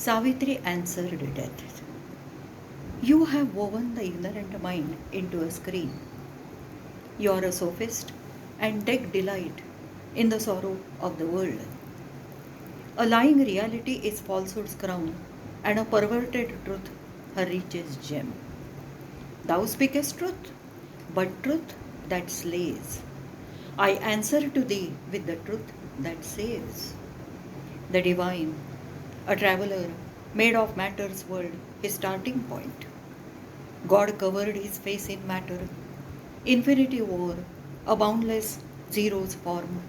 Savitri answered Death. You have woven the ignorant mind into a screen. You are a sophist and take delight in the sorrow of the world. A lying reality is falsehood's crown, and a perverted truth her richest gem. Thou speakest truth, but truth that slays. I answer to thee with the truth that saves. The divine, a traveler made of matter's world, his starting point. God covered his face in matter. Infinity wore a boundless zero's form.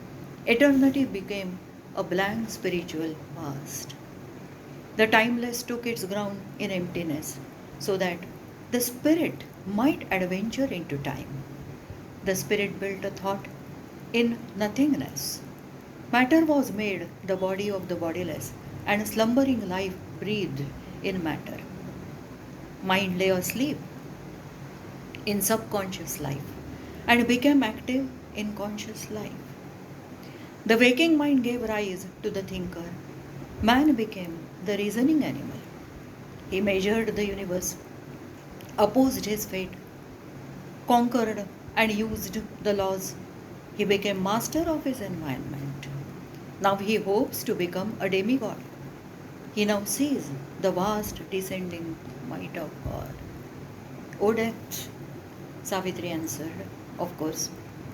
Eternity became a blank spiritual past. The timeless took its ground in emptiness, so that the spirit might adventure into time. The spirit built a thought in nothingness. Matter was made the body of the bodiless, and slumbering life breathed in matter. Mind lay asleep in subconscious life and became active in conscious life. The waking mind gave rise to the thinker. Man became the reasoning animal. He measured the universe, opposed his fate, conquered and used the laws. He became master of his environment. Now he hopes to become a demigod. He now sees the vast descending might of God. O death, Savitri answered, of course,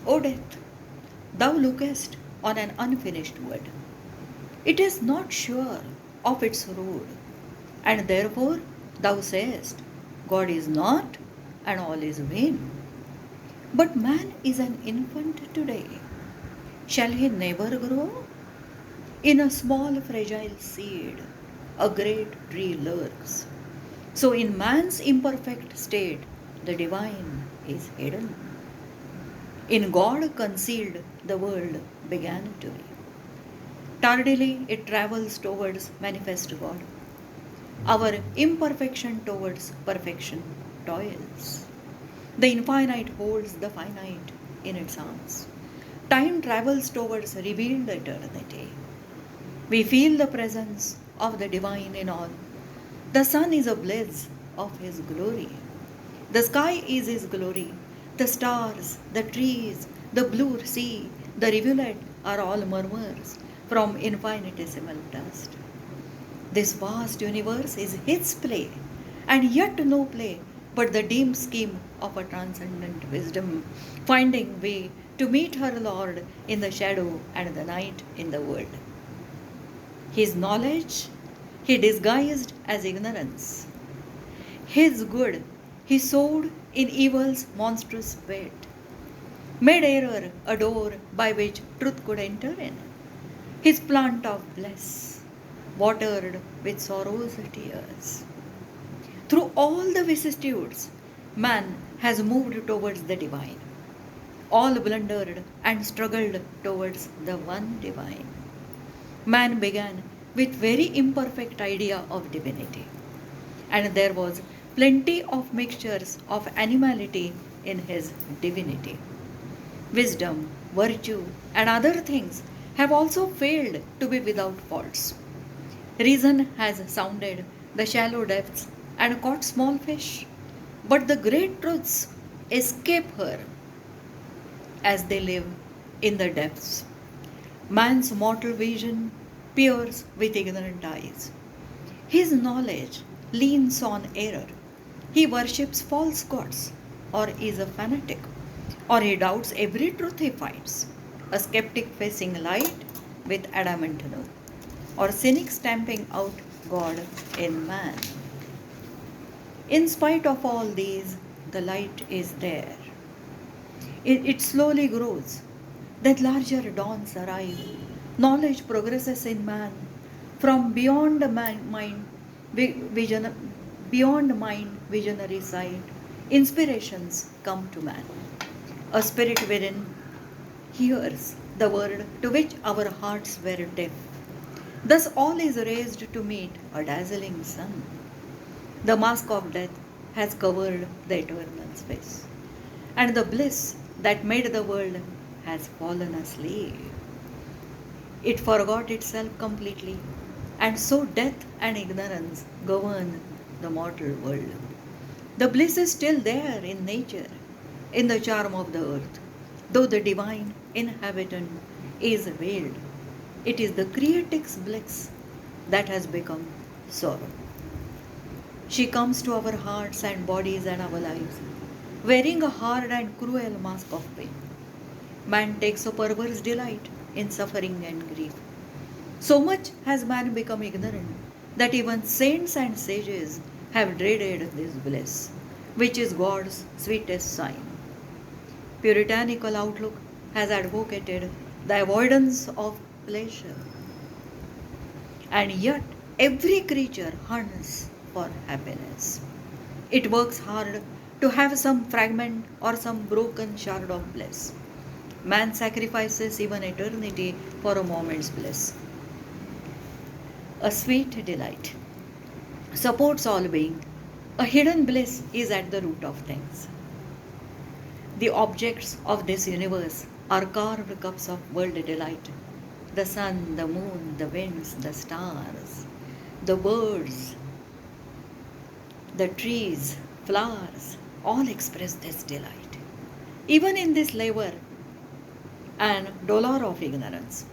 O death, thou lookest on an unfinished wood. It is not sure of its road, and therefore thou sayest, God is not, and all is vain. But man is an infant today. Shall he never grow? In a small fragile seed, a great tree lurks. So in man's imperfect state, the divine is hidden. In God concealed, the world began to be. Tardily it travels towards manifest God. Our imperfection towards perfection toils. The infinite holds the finite in its arms. Time travels towards revealed eternity. We feel the presence of the divine in all. The sun is a blaze of his glory. The sky is his glory. The stars, the trees, the blue sea, the rivulet are all murmurs from infinitesimal dust. This vast universe is his play, and yet no play but the dim scheme of a transcendent wisdom, finding way to meet her Lord in the shadow and the night in the world. His knowledge he disguised as ignorance. His good he sowed in evil's monstrous bed, made error a door by which truth could enter in. His plant of bliss, watered with sorrow's tears. Through all the vicissitudes, man has moved towards the divine. All blundered and struggled towards the one divine. Man began with very imperfect idea of divinity, and there was plenty of mixtures of animality in his divinity. Wisdom, virtue, and other things have also failed to be without faults. Reason has sounded the shallow depths and caught small fish, but the great truths escape her as they live in the depths. Man's mortal vision peers with ignorant eyes. His knowledge leans on error. He worships false gods, or is a fanatic, or he doubts every truth he finds. A skeptic facing light with adamant no, or cynic stamping out God in man. In spite of all these, the light is there. It slowly grows. Then larger dawns arrive. Knowledge progresses in man. From beyond the mind, beyond mind, visionary sight, inspirations come to man. A spirit within hears the word to which our hearts were deaf. Thus all is raised to meet a dazzling sun. The mask of death has covered the eternal space, and the bliss that made the world has fallen asleep. It forgot itself completely and so death and ignorance govern the mortal world. The bliss is still there in nature, in the charm of the earth, though the divine inhabitant is veiled. It is the creatrix bliss that has become sorrow. She comes to our hearts and bodies and our lives, wearing a hard and cruel mask of pain. Man takes a perverse delight in suffering and grief. So much has man become ignorant that even saints and sages have dreaded this bliss, which is God's sweetest sign. Puritanical outlook has advocated the avoidance of pleasure, and yet every creature hunts for happiness. It works hard to have some fragment or some broken shard of bliss. Man sacrifices even eternity for a moment's bliss. A sweet delight supports all being. A hidden bliss is at the root of things. The objects of this universe are carved cups of world delight. The sun, the moon, the winds, the stars, the birds, the trees, flowers, all express this delight. Even in this labor and dolor of ignorance,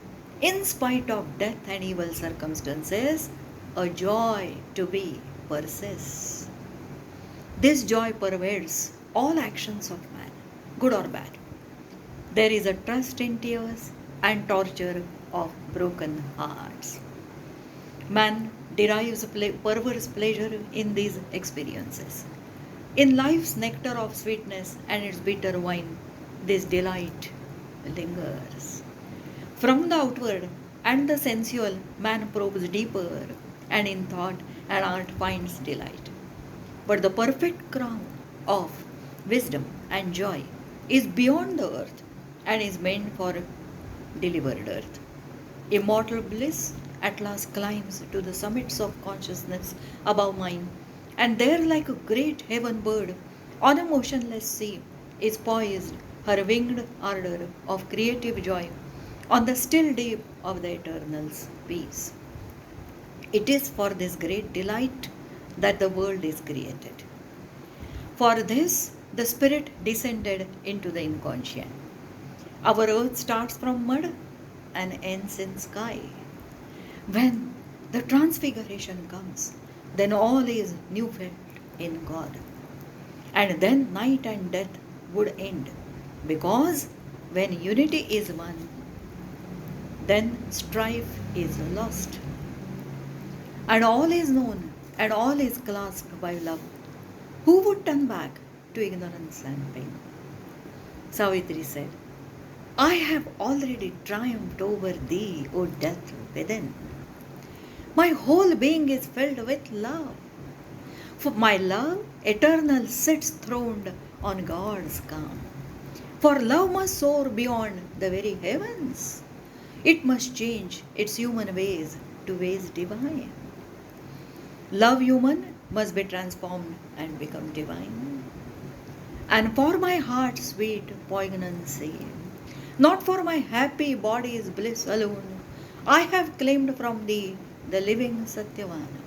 in spite of death and evil circumstances, a joy to be persists. This joy pervades all actions of man, good or bad. There is a trust in tears and torture of broken hearts. Man derives perverse pleasure in these experiences. In life's nectar of sweetness and its bitter wine, this delight lingers. From the outward and the sensual, man probes deeper, and in thought and art finds delight. But the perfect crown of wisdom and joy is beyond the earth and is meant for delivered earth. Immortal bliss at last climbs to the summits of consciousness above mind, and there, like a great heaven bird on a motionless sea, is poised her winged ardor of creative joy on the still deep of the eternal peace. It is for this great delight that the world is created. For this, the Spirit descended into the inconscient. Our earth starts from mud and ends in sky. When the transfiguration comes, then all is new felt in God. And then night and death would end, because when unity is one, then strife is lost. And all is known and all is clasped by love. Who would turn back to ignorance and pain? Savitri said, I have already triumphed over thee, O death within. My whole being is filled with love. For my love eternal sits throned on God's calm. For love must soar beyond the very heavens. It must change its human ways to ways divine. Love human must be transformed and become divine. And for my heart's sweet poignancy, not for my happy body's bliss alone, I have claimed from thee the living Satyavana,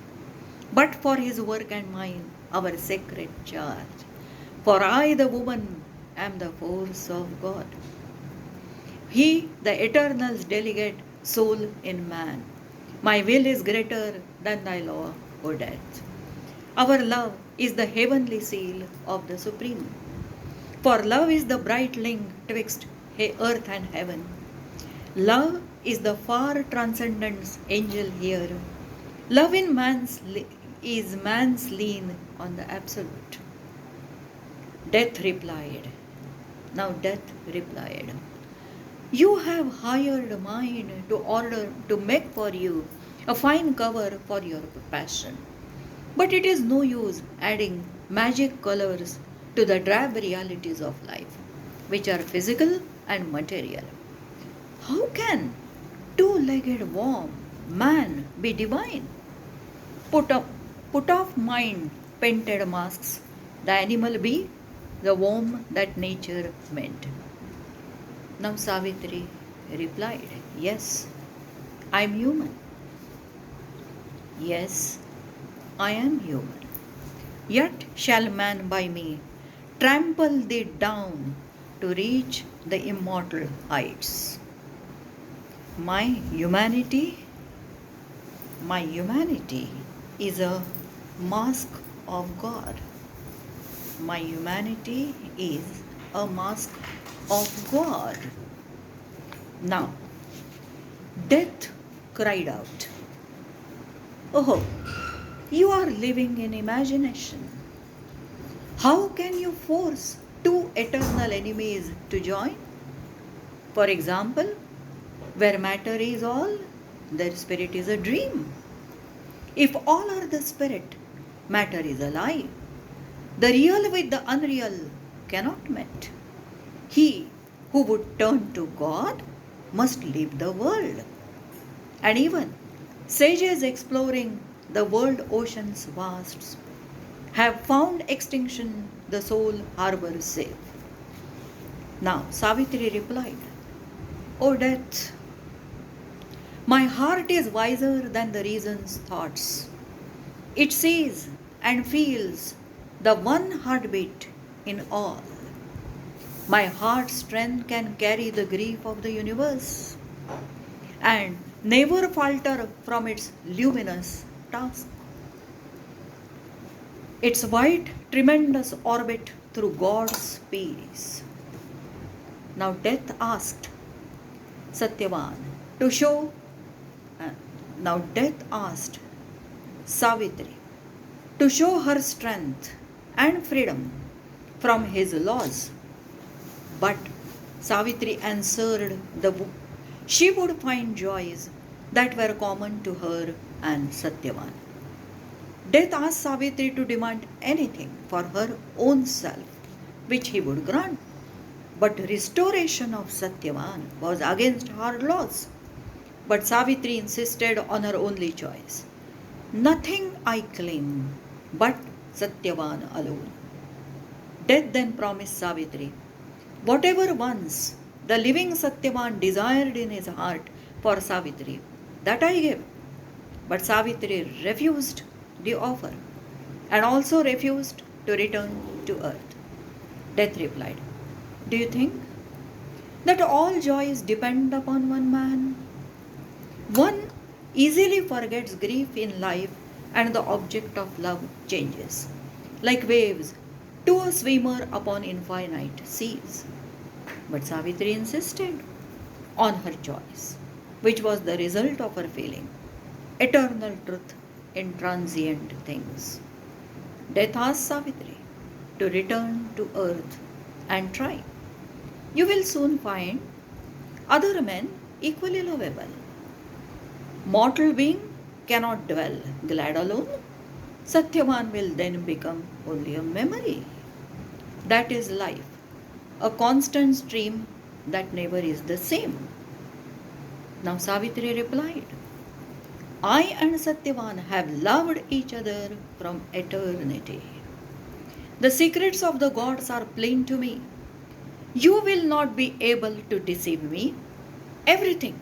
but for his work and mine, our sacred charge. For I, the woman, am the force of God. He, the eternal's delegate soul in man. My will is greater than thy law, O death. Our love is the heavenly seal of the Supreme. For love is the bright link twixt earth and heaven. Love is the far transcendent angel here. Love in is man's lien on the absolute. Death replied. Now death replied, you have hired mine to order to make for you a fine cover for your passion. But it is no use adding magic colors to the drab realities of life, which are physical and material. How can two-legged worm, man, be divine? Put off mind painted masks, the animal be the worm that nature meant. Now Savitri replied, yes, I am human. Yes, I am human. Yet shall man by me trample thee down to reach the immortal heights. My humanity, my humanity is a mask of God. My humanity is a mask of God. Now, death cried out, "Oh, you are living in imagination. How can you force two eternal enemies to join? For example, where matter is all, their spirit is a dream. If all are the spirit, matter is a lie. The real with the unreal cannot meet. He who would turn to God must leave the world." And even sages exploring the world ocean's vasts have found extinction the sole harbor safe. Now Savitri replied, "O death, my heart is wiser than the reason's thoughts. It sees and feels the one heartbeat in all. My heart's strength can carry the grief of the universe and never falter from its luminous task. Its wide, tremendous orbit through God's peace." Now death asked Satyavan to show, uh, now death asked Savitri to show her strength and freedom from his laws. But Savitri answered she would find joys that were common to her and Satyavan. Death asked Savitri to demand anything for her own self, which he would grant. But restoration of Satyavan was against her laws. But Savitri insisted on her only choice. "Nothing I claim but Satyavan alone." Death then promised Savitri whatever once the living Satyavan desired in his heart for Savitri, that I gave. But Savitri refused the offer and also refused to return to earth. Death replied, "Do you think that all joys depend upon one man? One easily forgets grief in life and the object of love changes, like waves to a swimmer upon infinite seas." But Savitri insisted on her choice, which was the result of her feeling eternal truth in transient things. Death asked Savitri to return to earth and try. "You will soon find other men equally lovable. Mortal being cannot dwell glad alone. Satyavan will then become only a memory. That is life, a constant stream that never is the same." Now Savitri replied, "I and Satyavan have loved each other from eternity. The secrets of the gods are plain to me. You will not be able to deceive me. Everything,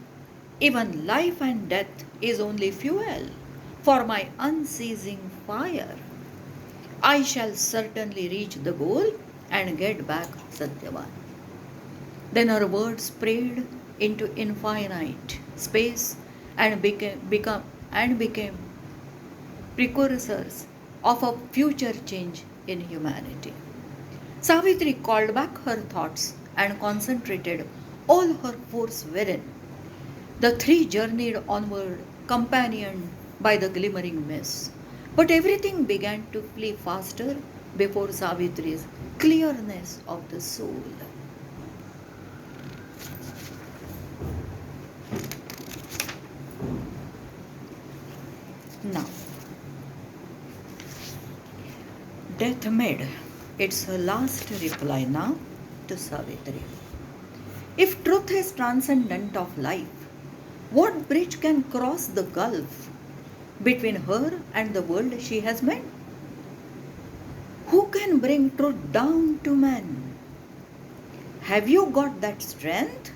even life and death, is only fuel for my unceasing fire. I shall certainly reach the goal and get back Satyavan." Then her words spread into infinite space and became precursors of a future change in humanity. Savitri called back her thoughts and concentrated all her force wherein. The three journeyed onward, companioned by the glimmering mist. But everything began to flee faster before Savitri's clearness of the soul. Now, death made its last reply now to Savitri. If truth is transcendent of life, what bridge can cross the gulf between her and the world she has made? Who can bring truth down to man? Have you got that strength?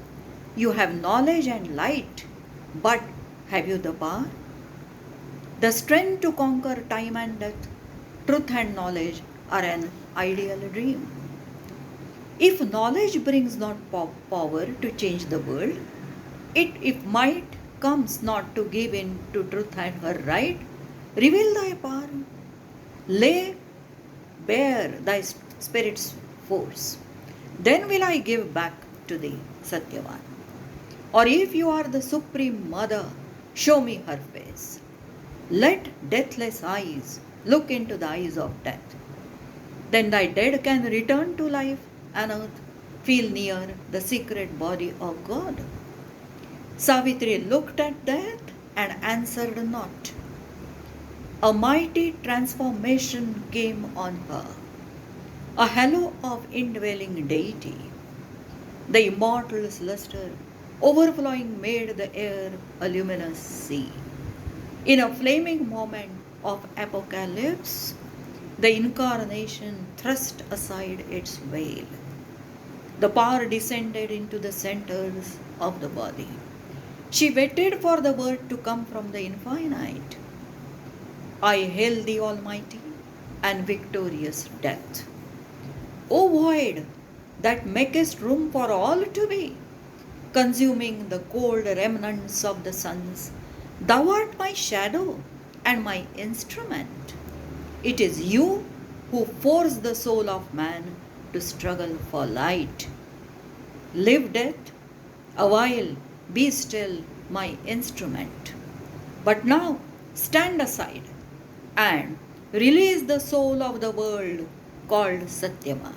You have knowledge and light, but have you the power? The strength to conquer time and death, truth and knowledge are an ideal dream. If knowledge brings not power to change the world, if might comes not to give in to truth and her right, reveal thy power, lay bare thy spirit's force. Then will I give back to thee, Satyavan. Or if you are the Supreme Mother, show me her face. Let deathless eyes look into the eyes of death. Then thy dead can return to life and earth, feel near the secret body of God. Savitri looked at death and answered not. A mighty transformation came on her, a halo of indwelling deity. The immortal's luster overflowing made the air a luminous sea. In a flaming moment of apocalypse, the incarnation thrust aside its veil. The power descended into the centers of the body. She waited for the word to come from the infinite. I hail thee, Almighty and victorious death. O void that makest room for all to be, consuming the cold remnants of the suns, thou art my shadow and my instrument. It is you who force the soul of man to struggle for light. Live, death, a while, be still my instrument. But now stand aside and release the soul of the world called Satyama.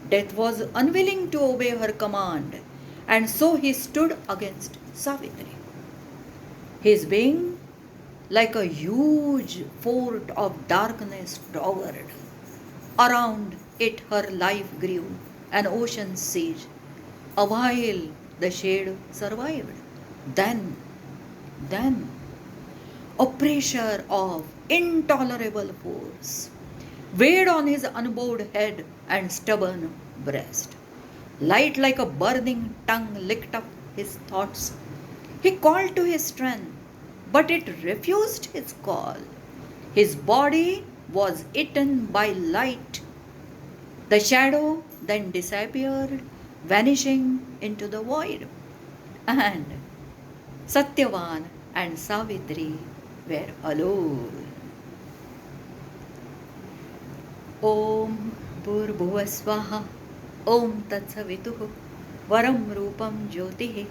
Death was unwilling to obey her command, and so he stood against Savitri. His being, like a huge fort of darkness, towered. Around it her life grew, an ocean siege. A while the shade survived. Then, a pressure of intolerable force weighed on his unbowed head and stubborn breast. Light like a burning tongue licked up his thoughts. He called to his strength, but it refused his call. His body was eaten by light. The shadow then disappeared, vanishing into the void. And Satyavan and Savitri were alone. Om Bhurbhuvasvaha Om Tatsavituh Varam Rupam Jyotihi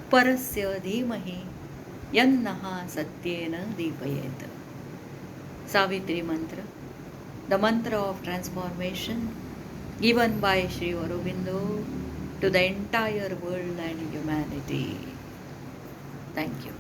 Parasya Dhimahi Yannaha Satyena Dipayet. Savitri Mantra, the mantra of transformation given by Shri Aurobindo to the entire world and humanity. Thank you.